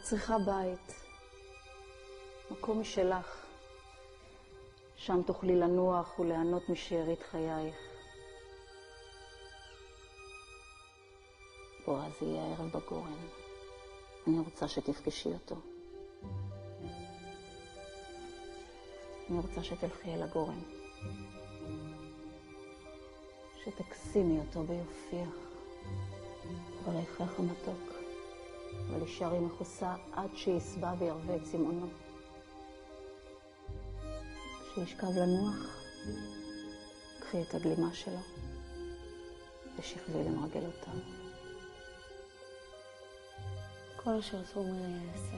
צריכה בית, מקום משלך. שם תוכלי לנוח וליהנות משארית חייך. בועז יהיה הערב בגורן. אני רוצה שתפגשי אותו. אני רוצה שתלכי אל הגורן. שתקסימי אותו ביופייך, בריחך המתוק, ולשארי מכוסה עד שיסבע וירווה את צמאונו. כשישכב לנוח, קחי את הגלימה שלו ושכבי למרגלותיו. כל אשר תאמרי יעשה.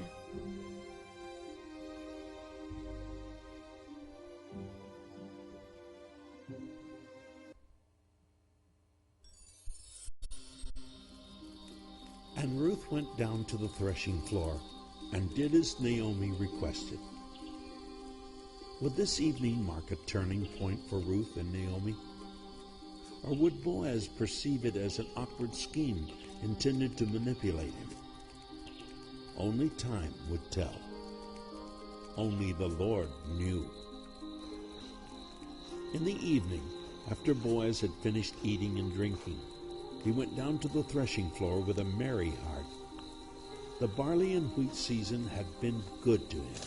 And Ruth went down to the threshing floor and did as Naomi requested. Would this evening mark a turning point for Ruth and Naomi? Or would Boaz perceive it as an awkward scheme intended to manipulate him? Only time would tell. Only the Lord knew. In the evening, after Boaz had finished eating and drinking, he went down to the threshing floor with a merry heart. The barley and wheat season had been good to him.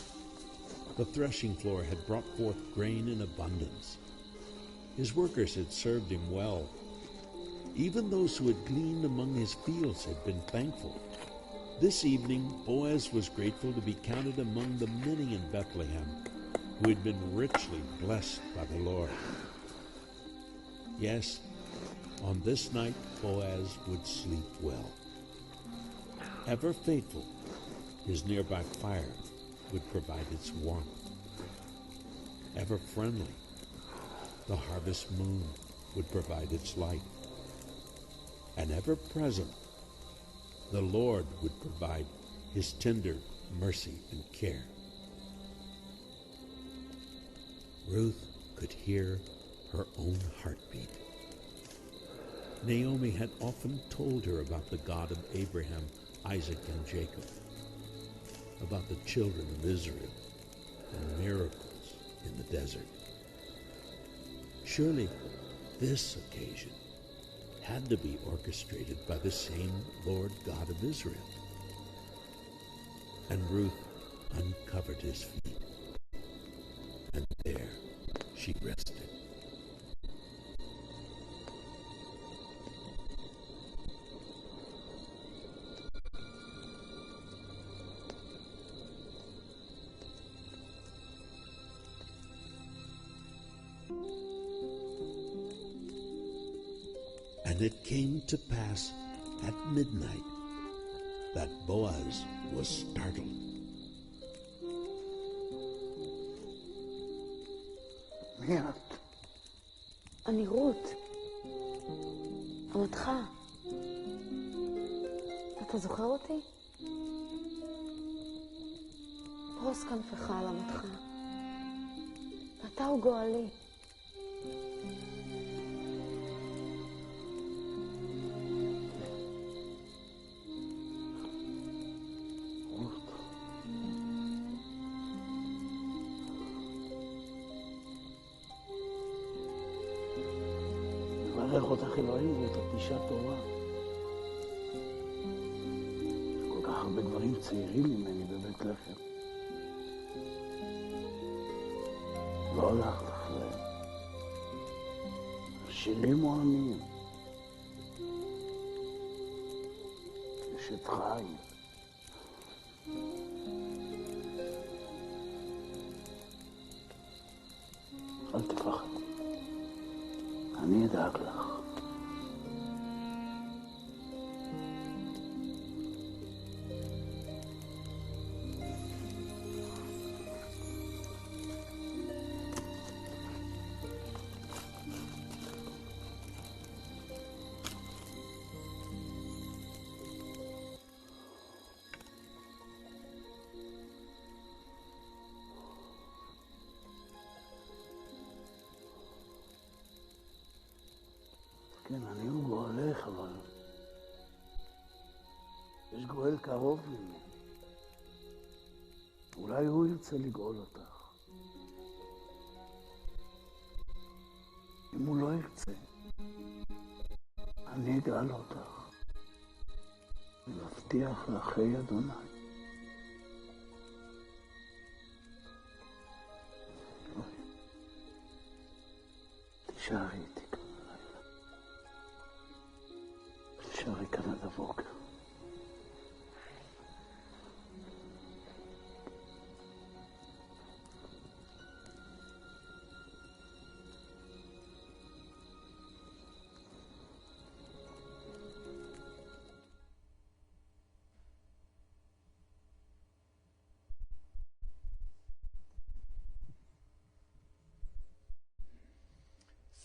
The threshing floor had brought forth grain in abundance. His workers had served him well. Even those who had gleaned among his fields had been thankful. This evening, Boaz was grateful to be counted among the many in Bethlehem who had been richly blessed by the Lord. Yes, on this night, Boaz would sleep well. Ever faithful, his nearby fire would provide its warmth. Ever friendly, the harvest moon would provide its light. And ever present, the Lord would provide his tender mercy and care. Ruth could hear her own heartbeat. Naomi had often told her about the God of Abraham, Isaac, and Jacob, about the children of Israel and miracles in the desert. Surely this occasion had to be orchestrated by the same Lord God of Israel. And Ruth uncovered his feet, and there she rested. And it came to pass at midnight that Boaz was startled. מי את? אני רות, אמתך. אתה זוכר אותי? פרוס כנפך על אמתך. אתה הוא גואלי. מברך אותך אלוהים ואת הפגישה טובה. כל כך הרבה גברים צעירים ממני בבית לחם. לא הלכת אחריהם. שירים עולמיים. אשת חיל. אל תפחדי. אני אדאג לך. כן, אני הוא גואלך, אבל יש גואל קרוב ממני. אולי הוא ירצה לגאול אותך. אם הוא לא ירצה, אני אגאל אותך. להבטיח לאחי אדוני. תישארי איתי כאן הלילה. תישארי כאן עד הבוקר.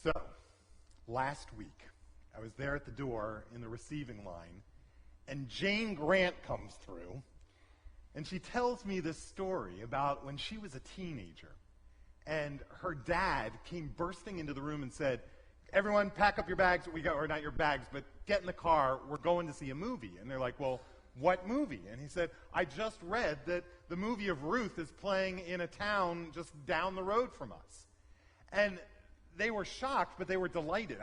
So, last week, I was there at the door in the receiving line, and Jane Grant comes through, and she tells me this story about when she was a teenager, and her dad came bursting into the room and said, everyone pack up your bags, or not your bags, but get in the car, we're going to see a movie. And they're like, well, what movie? And he said, I just read that the movie of Ruth is playing in a town just down the road from us. And they were shocked, but they were delighted.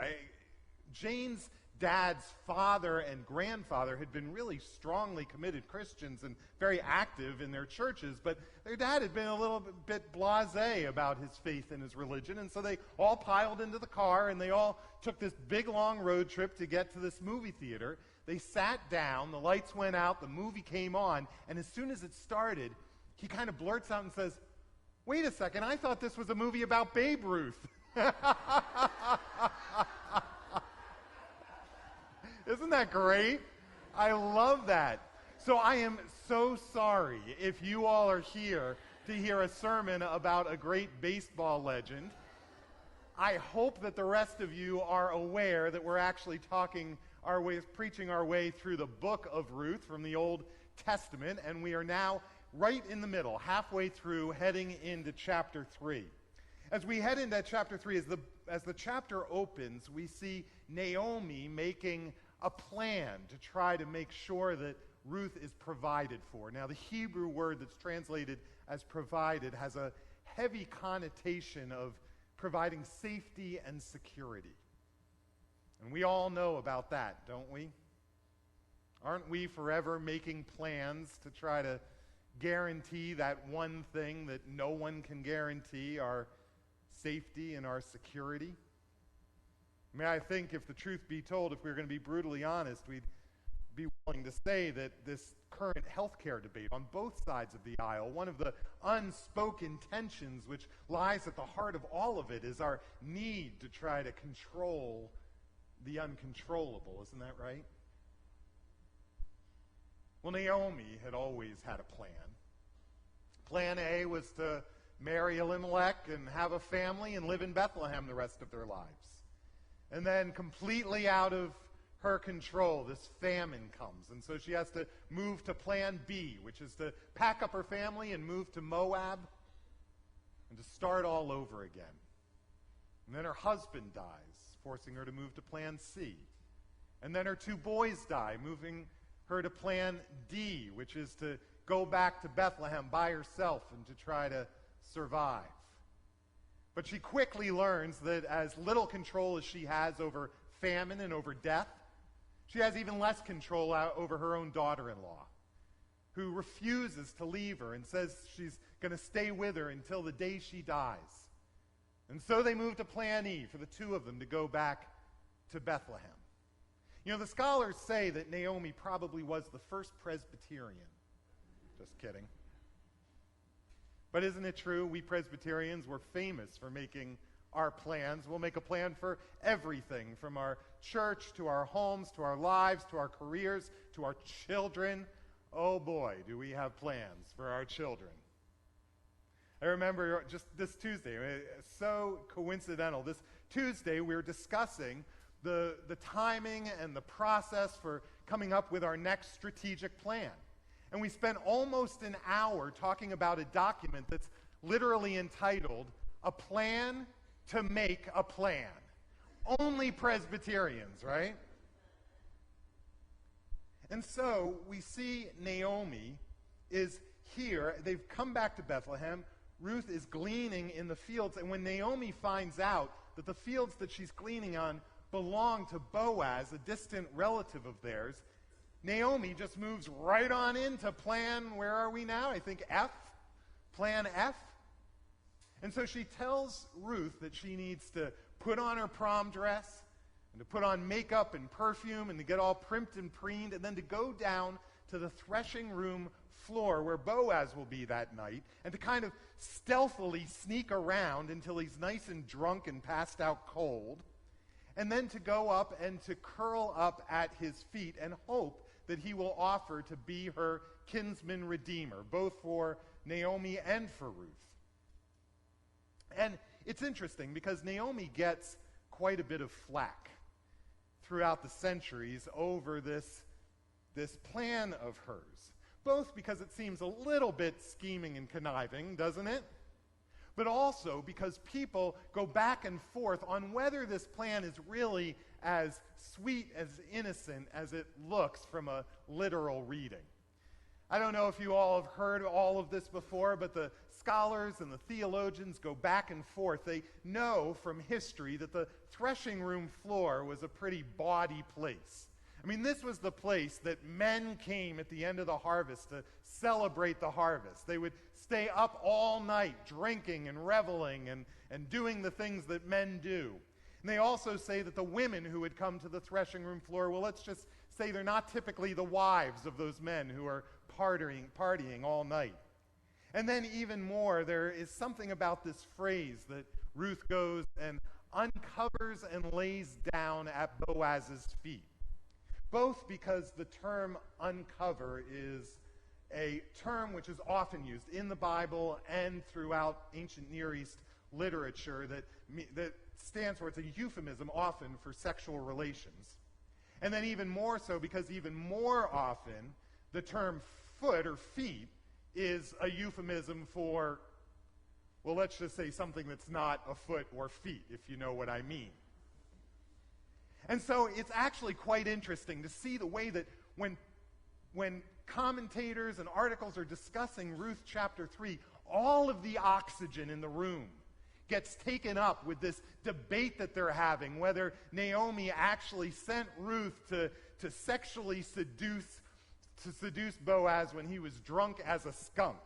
Jane's dad's father and grandfather had been really strongly committed Christians and very active in their churches, but their dad had been a little bit blasé about his faith and his religion, and so they all piled into the car, and they all took this big, long road trip to get to this movie theater. They sat down, the lights went out, the movie came on, and as soon as it started, he kind of blurts out and says, wait a second, I thought this was a movie about Babe Ruth. Isn't that great? I love that. So I am so sorry if you all are here to hear a sermon about a great baseball legend. I hope that the rest of you are aware that we're actually preaching our way through the book of Ruth from the Old Testament, and we are now right in the middle, halfway through, heading into chapter 3. As we head into chapter 3, as the chapter opens, we see Naomi making a plan to try to make sure that Ruth is provided for. Now, the Hebrew word that's translated as provided has a heavy connotation of providing safety and security. And we all know about that, don't we? Aren't we forever making plans to try to guarantee that one thing that no one can guarantee, our safety and our security? I mean, I think if the truth be told, if we were going to be brutally honest, we'd be willing to say that this current healthcare debate on both sides of the aisle, one of the unspoken tensions which lies at the heart of all of it is our need to try to control the uncontrollable. Isn't that right? Well, Naomi had always had a plan. Plan A was to marry Elimelech and have a family and live in Bethlehem the rest of their lives. And then completely out of her control, this famine comes. And so she has to move to plan B, which is to pack up her family and move to Moab and to start all over again. And then her husband dies, forcing her to move to plan C. And then her two boys die, moving her to plan D, which is to go back to Bethlehem by herself and to try to survive. But she quickly learns that as little control as she has over famine and over death, she has even less control over her own daughter-in-law, who refuses to leave her and says she's going to stay with her until the day she dies. And so they move to plan E for the two of them to go back to Bethlehem. You know, the scholars say that Naomi probably was the first Presbyterian. Just kidding. But isn't it true? We Presbyterians were famous for making our plans. We'll make a plan for everything, from our church to our homes, to our lives, to our careers, to our children. Oh boy, do we have plans for our children. I remember just this Tuesday, so coincidental, this Tuesday we were discussing the timing and the process for coming up with our next strategic plan. And we spent almost an hour talking about a document that's literally entitled, A Plan to Make a Plan. Only Presbyterians, right? And so we see Naomi is here, they've come back to Bethlehem. Ruth is gleaning in the fields, and when Naomi finds out that the fields that she's gleaning on belong to Boaz, a distant relative of theirs, Naomi just moves right on into plan, where are we now? I think F, plan F. And so she tells Ruth that she needs to put on her prom dress and to put on makeup and perfume and to get all primped and preened and then to go down to the threshing room floor where Boaz will be that night and to kind of stealthily sneak around until he's nice and drunk and passed out cold, and then to go up and to curl up at his feet and hope that he will offer to be her kinsman redeemer, both for Naomi and for Ruth. And it's interesting because Naomi gets quite a bit of flack throughout the centuries over this plan of hers, both because it seems a little bit scheming and conniving, doesn't it? But also because people go back and forth on whether this plan is really as sweet, as innocent as it looks from a literal reading. I don't know if you all have heard all of this before, but the scholars and the theologians go back and forth. They know from history that the threshing room floor was a pretty bawdy place. I mean, this was the place that men came at the end of the harvest to celebrate the harvest. They would stay up all night drinking and reveling and doing the things that men do. And they also say that the women who would come to the threshing room floor, well, let's just say they're not typically the wives of those men who are partying all night. And then even more, there is something about this phrase that Ruth goes and uncovers and lays down at Boaz's feet. Both because the term uncover is a term which is often used in the Bible and throughout ancient Near East literature that stands for, it's a euphemism often for sexual relations. And then even more so because even more often the term foot or feet is a euphemism for, well, let's just say something that's not a foot or feet, if you know what I mean. And so it's actually quite interesting to see the way that when commentators and articles are discussing Ruth chapter 3, all of the oxygen in the room gets taken up with this debate that they're having, whether Naomi actually sent Ruth to sexually seduce Boaz when he was drunk as a skunk.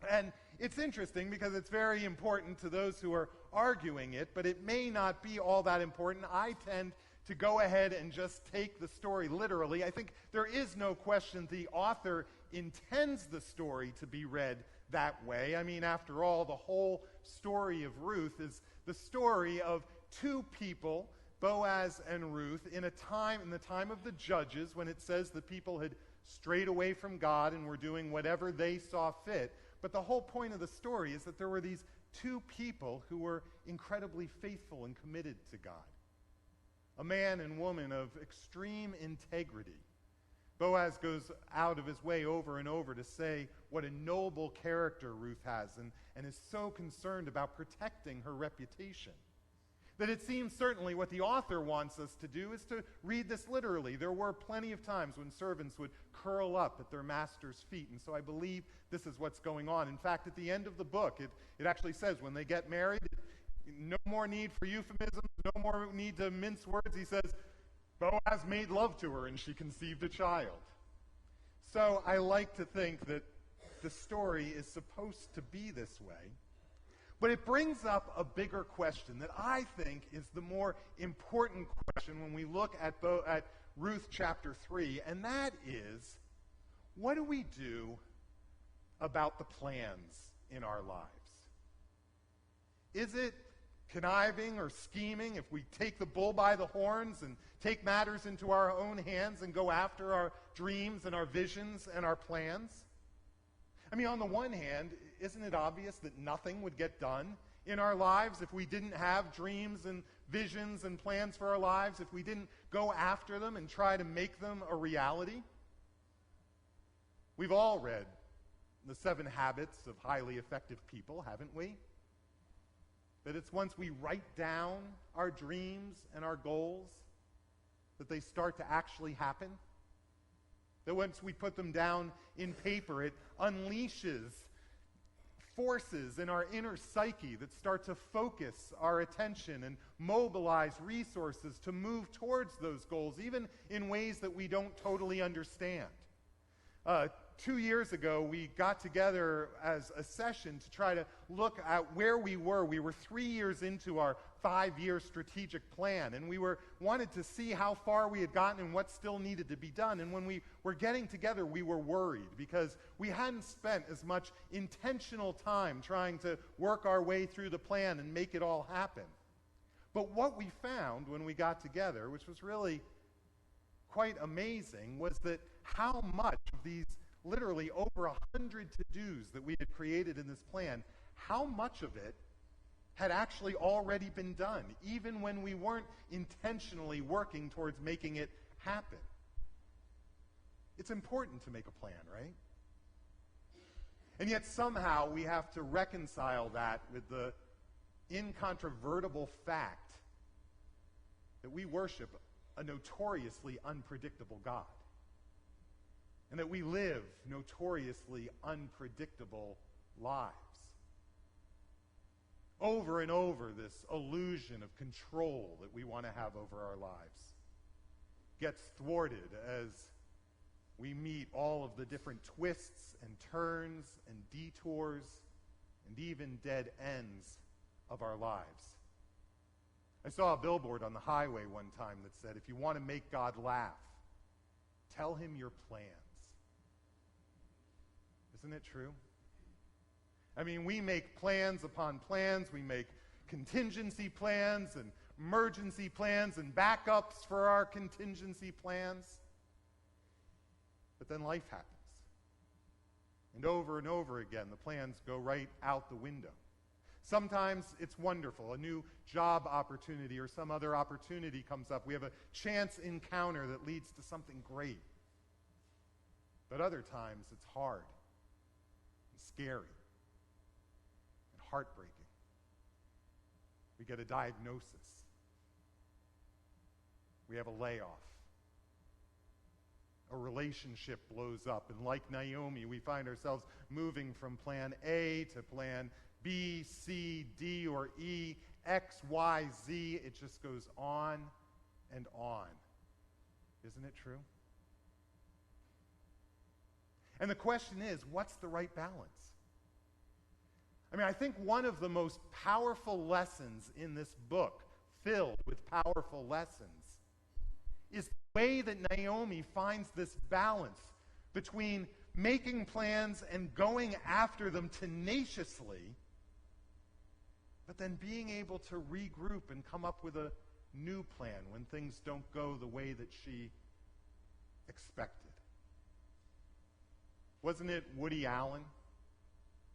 And it's interesting because it's very important to those who are arguing it, but it may not be all that important. I tend to go ahead and just take the story literally. I think there is no question the author intends the story to be read that way. I mean, after all, the whole story of Ruth is the story of two people, Boaz and Ruth, in the time of the judges, when it says the people had strayed away from God and were doing whatever they saw fit. But the whole point of the story is that there were these two people who were incredibly faithful and committed to God. A man and woman of extreme integrity. Boaz goes out of his way over and over to say what a noble character Ruth has and is so concerned about protecting her reputation. That it seems certainly what the author wants us to do is to read this literally. There were plenty of times when servants would curl up at their master's feet, and so I believe this is what's going on. In fact, at the end of the book, it actually says when they get married, no more need for euphemisms, no more need to mince words. He says, Boaz made love to her and she conceived a child. So I like to think that the story is supposed to be this way. But it brings up a bigger question that I think is the more important question when we look at Ruth chapter 3, and that is, what do we do about the plans in our lives? Is it conniving or scheming if we take the bull by the horns and take matters into our own hands and go after our dreams and our visions and our plans? I mean, on the one hand, isn't it obvious that nothing would get done in our lives if we didn't have dreams and visions and plans for our lives, if we didn't go after them and try to make them a reality? We've all read The 7 Habits of Highly Effective People, haven't we? That it's once we write down our dreams and our goals that they start to actually happen. That once we put them down in paper, it unleashes forces in our inner psyche that start to focus our attention and mobilize resources to move towards those goals, even in ways that we don't totally understand. 2 years ago, we got together as a session to try to look at where we were. We were 3 years into our 5-year strategic plan, and we wanted to see how far we had gotten and what still needed to be done. And when we were getting together, we were worried because we hadn't spent as much intentional time trying to work our way through the plan and make it all happen. But what we found when we got together, which was really quite amazing, was that how much of these literally over 100 to-dos that we had created in this plan, how much of it had actually already been done, even when we weren't intentionally working towards making it happen. It's important to make a plan, right? And yet somehow we have to reconcile that with the incontrovertible fact that we worship a notoriously unpredictable God. And that we live notoriously unpredictable lives. Over and over, this illusion of control that we want to have over our lives gets thwarted as we meet all of the different twists and turns and detours and even dead ends of our lives. I saw a billboard on the highway one time that said, if you want to make God laugh, tell him your plans. Isn't it true? I mean, we make plans upon plans. We make contingency plans and emergency plans and backups for our contingency plans. But then life happens. And over again, the plans go right out the window. Sometimes it's wonderful. A new job opportunity or some other opportunity comes up. We have a chance encounter that leads to something great. But other times it's hard and scary and heartbreaking. We get a diagnosis. We have a layoff. A relationship blows up. And like Naomi, we find ourselves moving from plan A to plan B, C, D, or E, X, Y, Z. It just goes on and on. Isn't it true? And the question is, what's the right balance? I mean, I think one of the most powerful lessons in this book, filled with powerful lessons, is the way that Naomi finds this balance between making plans and going after them tenaciously, but then being able to regroup and come up with a new plan when things don't go the way that she expected. Wasn't it Woody Allen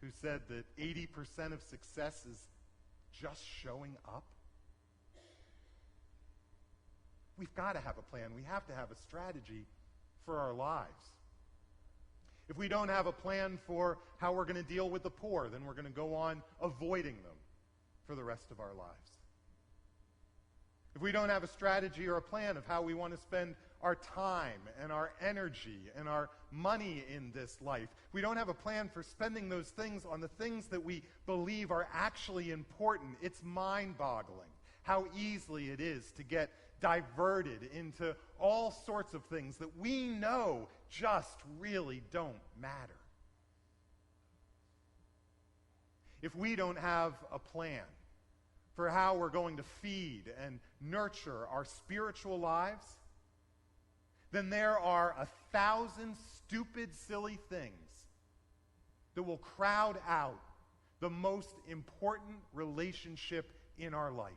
who said that 80% of success is just showing up? We've got to have a plan. We have to have a strategy for our lives. If we don't have a plan for how we're going to deal with the poor, then we're going to go on avoiding them for the rest of our lives. If we don't have a strategy or a plan of how we want to spend our time and our energy and our money in this life, if we don't have a plan for spending those things on the things that we believe are actually important, it's mind-boggling how easily it is to get diverted into all sorts of things that we know just really don't matter. If we don't have a plan for how we're going to feed and nurture our spiritual lives, then there are 1,000 stupid, silly things that will crowd out the most important relationship in our life.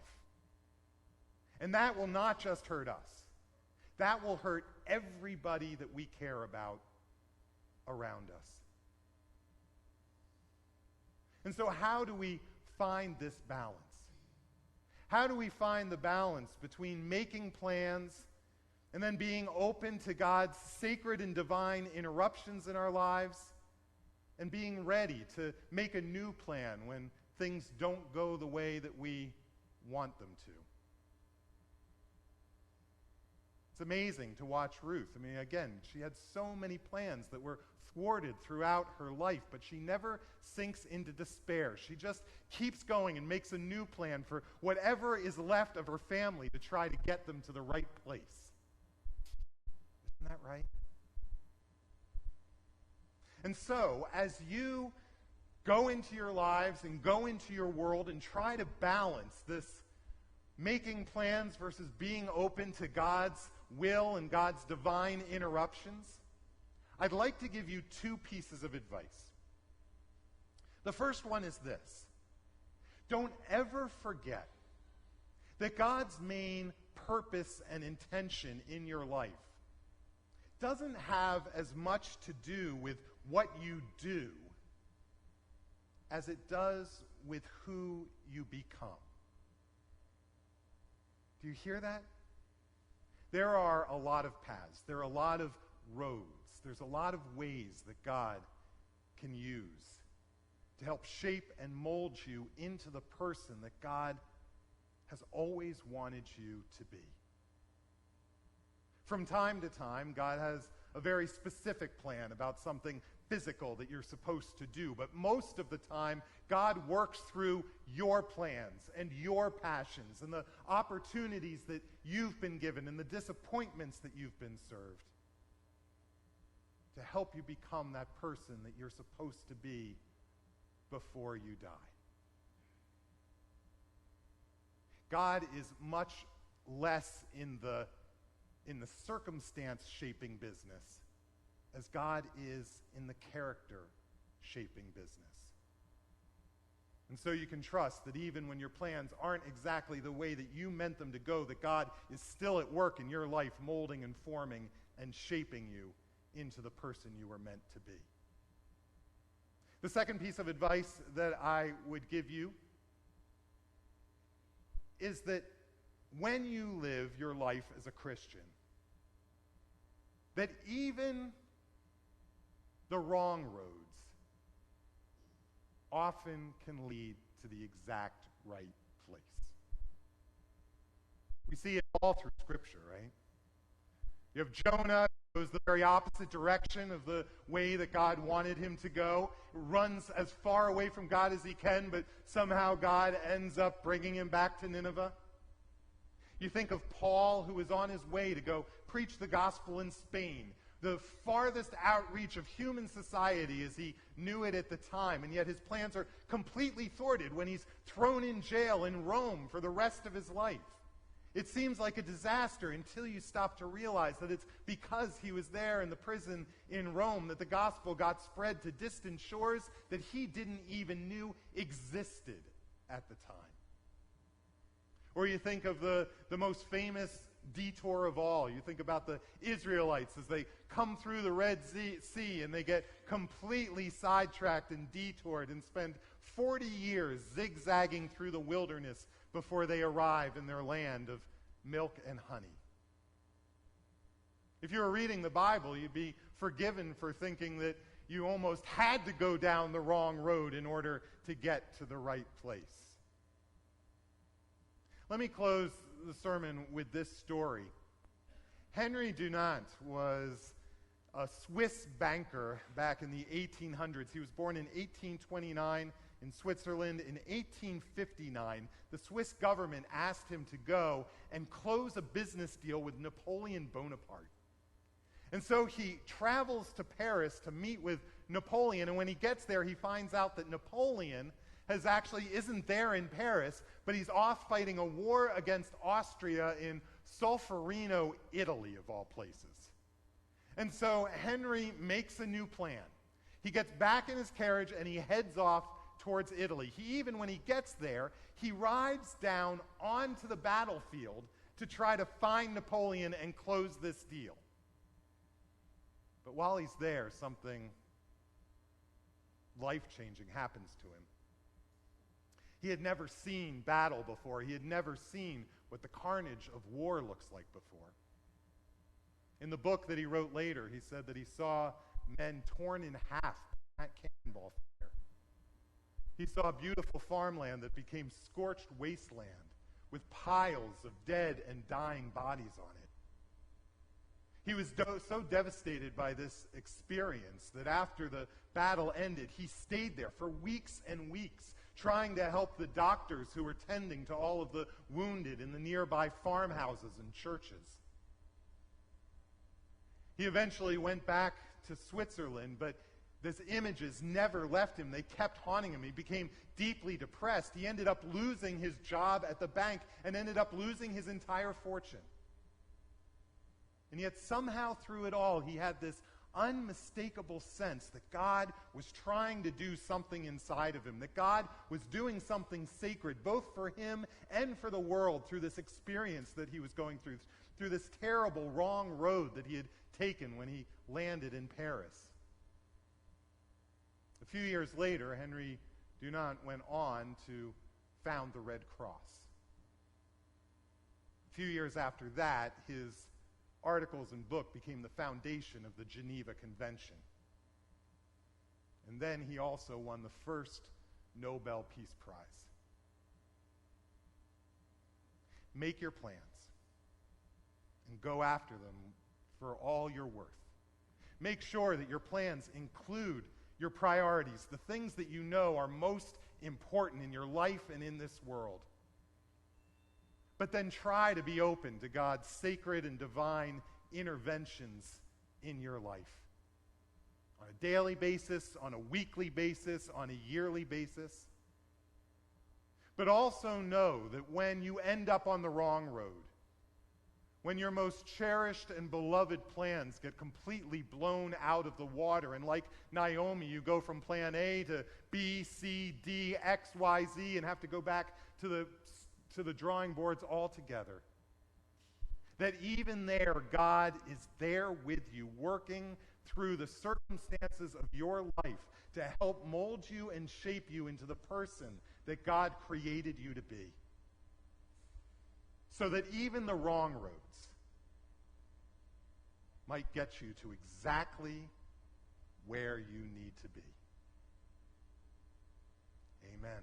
And that will not just hurt us. That will hurt everybody that we care about around us. And so how do we find this balance? How do we find the balance between making plans and then being open to God's sacred and divine interruptions in our lives and being ready to make a new plan when things don't go the way that we want them to? It's amazing to watch Ruth. I mean, again, she had so many plans that were thwarted throughout her life, but she never sinks into despair. She just keeps going and makes a new plan for whatever is left of her family to try to get them to the right place. Isn't that right? And so, as you go into your lives and go into your world and try to balance this making plans versus being open to God's will and God's divine interruptions, I'd like to give you two pieces of advice. The first one is this: don't ever forget that God's main purpose and intention in your life doesn't have as much to do with what you do as it does with who you become. Do you hear that? There are a lot of paths. There are a lot of roads. There's a lot of ways that God can use to help shape and mold you into the person that God has always wanted you to be. From time to time, God has a very specific plan about something physical that you're supposed to do, but most of the time, God works through your plans and your passions and the opportunities that you've been given and the disappointments that you've been served to help you become that person that you're supposed to be before you die. God is much less in the circumstance-shaping business as God is in the character-shaping business. And so you can trust that even when your plans aren't exactly the way that you meant them to go, that God is still at work in your life, molding and forming and shaping you into the person you were meant to be. The second piece of advice that I would give you is that when you live your life as a Christian, that even the wrong roads often can lead to the exact right place. We see it all through Scripture, right? You have Jonah, who goes the very opposite direction of the way that God wanted him to go, runs as far away from God as he can, but somehow God ends up bringing him back to Nineveh. You think of Paul, who was on his way to go preach the gospel in Spain, the farthest outreach of human society as he knew it at the time, and yet his plans are completely thwarted when he's thrown in jail in Rome for the rest of his life. It seems like a disaster until you stop to realize that it's because he was there in the prison in Rome that the gospel got spread to distant shores that he didn't even knew existed at the time. Or you think of the most famous detour of all. You think about the Israelites as they come through the Red Sea and they get completely sidetracked and detoured and spend 40 years zigzagging through the wilderness before they arrive in their land of milk and honey. If you were reading the Bible, you'd be forgiven for thinking that you almost had to go down the wrong road in order to get to the right place. Let me close the sermon with this story. Henry Dunant was a Swiss banker back in the 1800s. He was born in 1829 in Switzerland. In 1859, the Swiss government asked him to go and close a business deal with Napoleon Bonaparte. And so he travels to Paris to meet with Napoleon, and when he gets there, he finds out that Napoleon isn't there in Paris, but he's off fighting a war against Austria in Solferino, Italy, of all places. And so Henry makes a new plan. He gets back in his carriage and he heads off towards Italy. Even when he gets there, he rides down onto the battlefield to try to find Napoleon and close this deal. But while he's there, something life-changing happens to him. He had never seen battle before. He had never seen what the carnage of war looks like before. In the book that he wrote later, he said that he saw men torn in half by that cannonball fire. He saw a beautiful farmland that became scorched wasteland with piles of dead and dying bodies on it. He was so devastated by this experience that after the battle ended, he stayed there for weeks and weeks, trying to help the doctors who were tending to all of the wounded in the nearby farmhouses and churches. He eventually went back to Switzerland, but these images never left him. They kept haunting him. He became deeply depressed. He ended up losing his job at the bank and ended up losing his entire fortune. And yet somehow through it all, he had this unmistakable sense that God was trying to do something inside of him, that God was doing something sacred, both for him and for the world, through this experience that he was going through this terrible wrong road that he had taken when he landed in Paris. A few years later, Henry Dunant went on to found the Red Cross. A few years after that, his articles and book became the foundation of the Geneva Convention. And then he also won the first Nobel Peace Prize. Make your plans and go after them for all you're worth. Make sure that your plans include your priorities, the things that you know are most important in your life and in this world. But then try to be open to God's sacred and divine interventions in your life. On a daily basis, on a weekly basis, on a yearly basis. But also know that when you end up on the wrong road, when your most cherished and beloved plans get completely blown out of the water, and like Naomi, you go from plan A to B, C, D, X, Y, Z, and have to go back to the drawing boards altogether. That even there, God is there with you, working through the circumstances of your life to help mold you and shape you into the person that God created you to be. So that even the wrong roads might get you to exactly where you need to be. Amen.